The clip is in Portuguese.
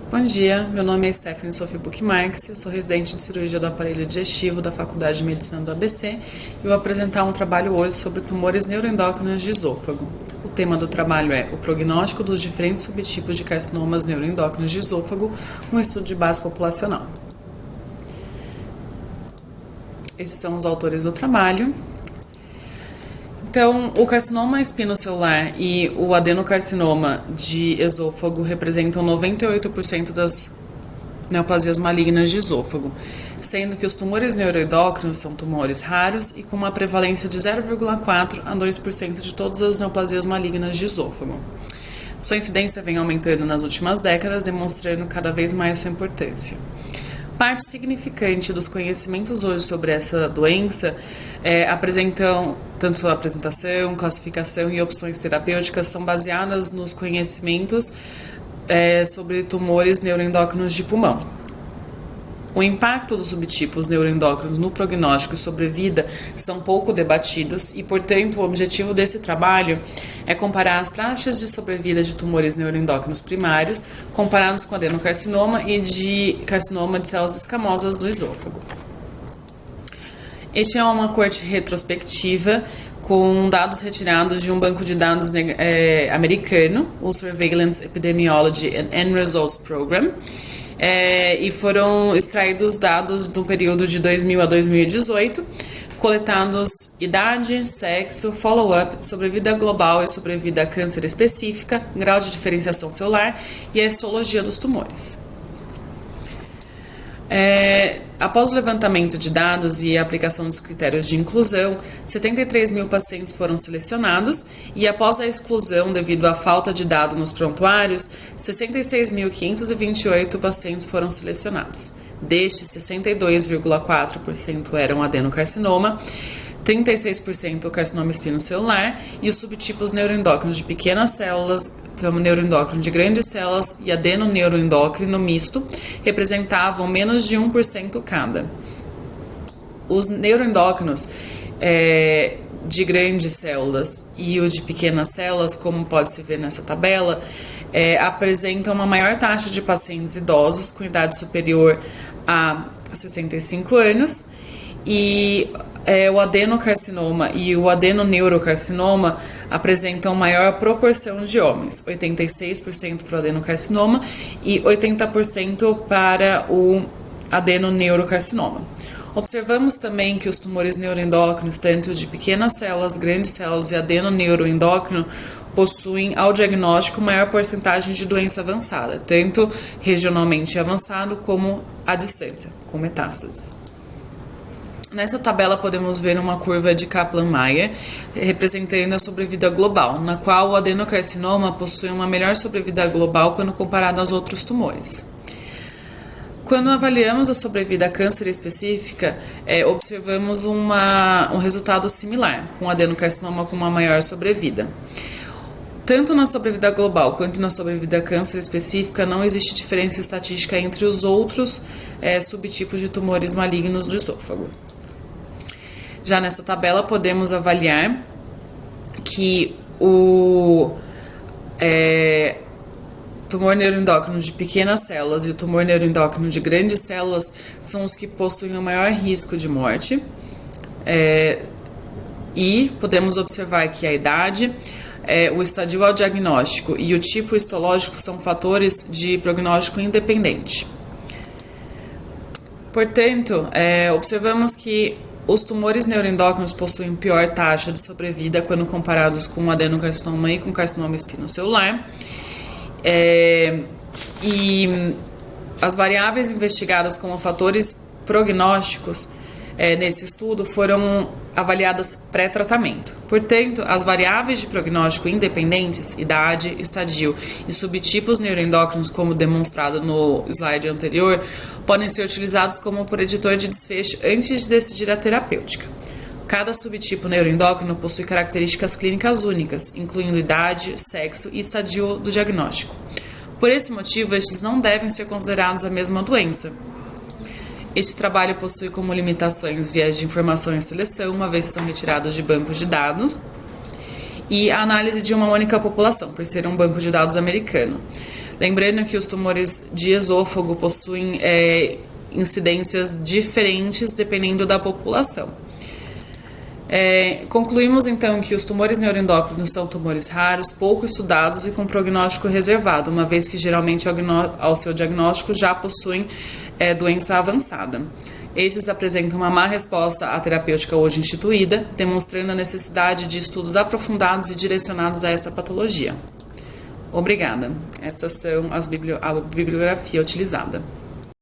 Bom dia, meu nome é Stephanie Sophie Buchmarx, eu sou residente de cirurgia do aparelho digestivo da Faculdade de Medicina do ABC e vou apresentar um trabalho hoje sobre tumores neuroendócrinos de esôfago. O tema do trabalho é o prognóstico dos diferentes subtipos de carcinomas neuroendócrinos de esôfago, um estudo de base populacional. Esses são os autores do trabalho. Então, o carcinoma espinocelular e o adenocarcinoma de esôfago representam 98% das neoplasias malignas de esôfago, sendo que os tumores neuroendócrinos são tumores raros e com uma prevalência de 0,4 a 2% de todas as neoplasias malignas de esôfago. Sua incidência vem aumentando nas últimas décadas, demonstrando cada vez mais sua importância. Parte significante dos conhecimentos hoje sobre essa doença apresentam, tanto sua apresentação, classificação e opções terapêuticas são baseadas nos conhecimentos sobre tumores neuroendócrinos de pulmão. O impacto dos subtipos neuroendócrinos no prognóstico e sobrevida são pouco debatidos e, portanto, o objetivo desse trabalho é comparar as taxas de sobrevida de tumores neuroendócrinos primários comparados com adenocarcinoma e de carcinoma de células escamosas do esôfago. Este é uma coorte retrospectiva com dados retirados de um banco de dados americano, o Surveillance Epidemiology and End Results Program, e foram extraídos dados do período de 2000 a 2018, coletados idade, sexo, follow-up, sobrevida global e sobrevida a câncer específica, grau de diferenciação celular e a histologia dos tumores. Após o levantamento de dados e a aplicação dos critérios de inclusão, 73 mil pacientes foram selecionados e, após a exclusão devido à falta de dados nos prontuários, 66.528 pacientes foram selecionados. Destes, 62,4% eram adenocarcinoma, 36% carcinoma espinocelular e os subtipos neuroendócrinos de pequenas células, neuroendócrino de grandes células e adenoneuroendócrino misto representavam menos de 1% cada. Os neuroendócrinos de grandes células e o de pequenas células, como pode se ver nessa tabela, apresentam uma maior taxa de pacientes idosos com idade superior a 65 anos e o adenocarcinoma e o adenoneurocarcinoma apresentam maior proporção de homens, 86% para o adenocarcinoma e 80% para o adenoneurocarcinoma. Observamos também que os tumores neuroendócrinos, tanto de pequenas células, grandes células e adenoneuroendócrino, possuem ao diagnóstico maior porcentagem de doença avançada, tanto regionalmente avançado como à distância, com metástases. Nessa tabela podemos ver uma curva de Kaplan-Meier representando a sobrevida global, na qual o adenocarcinoma possui uma melhor sobrevida global quando comparado aos outros tumores. Quando avaliamos a sobrevida a câncer específica, observamos um resultado similar, com o adenocarcinoma com uma maior sobrevida. Tanto na sobrevida global quanto na sobrevida a câncer específica, não existe diferença estatística entre os outros subtipos de tumores malignos do esôfago. Já nessa tabela podemos avaliar que o tumor neuroendócrino de pequenas células e o tumor neuroendócrino de grandes células são os que possuem o maior risco de morte. E podemos observar que a idade, o estadio ao diagnóstico e o tipo histológico são fatores de prognóstico independente. Portanto, observamos que os tumores neuroendócrinos possuem pior taxa de sobrevida quando comparados com o adenocarcinoma e com o carcinoma espinocelular. E as variáveis investigadas como fatores prognósticos nesse estudo foram avaliadas pré-tratamento. Portanto, as variáveis de prognóstico independentes, idade, estadio e subtipos neuroendócrinos, como demonstrado no slide anterior, podem ser utilizados como preditor de desfecho antes de decidir a terapêutica. Cada subtipo neuroendócrino possui características clínicas únicas, incluindo idade, sexo e estadio do diagnóstico. Por esse motivo, estes não devem ser considerados a mesma doença. Este trabalho possui como limitações viés de informação e seleção, uma vez que são retirados de bancos de dados, e a análise de uma única população, por ser um banco de dados americano. Lembrando que os tumores de esôfago possuem incidências diferentes dependendo da população. Concluímos então que os tumores neuroendócrinos são tumores raros, pouco estudados e com prognóstico reservado, uma vez que geralmente ao seu diagnóstico já possuem doença avançada. Estes apresentam uma má resposta à terapêutica hoje instituída, demonstrando a necessidade de estudos aprofundados e direcionados a essa patologia. Obrigada. Essas são a bibliografia utilizada.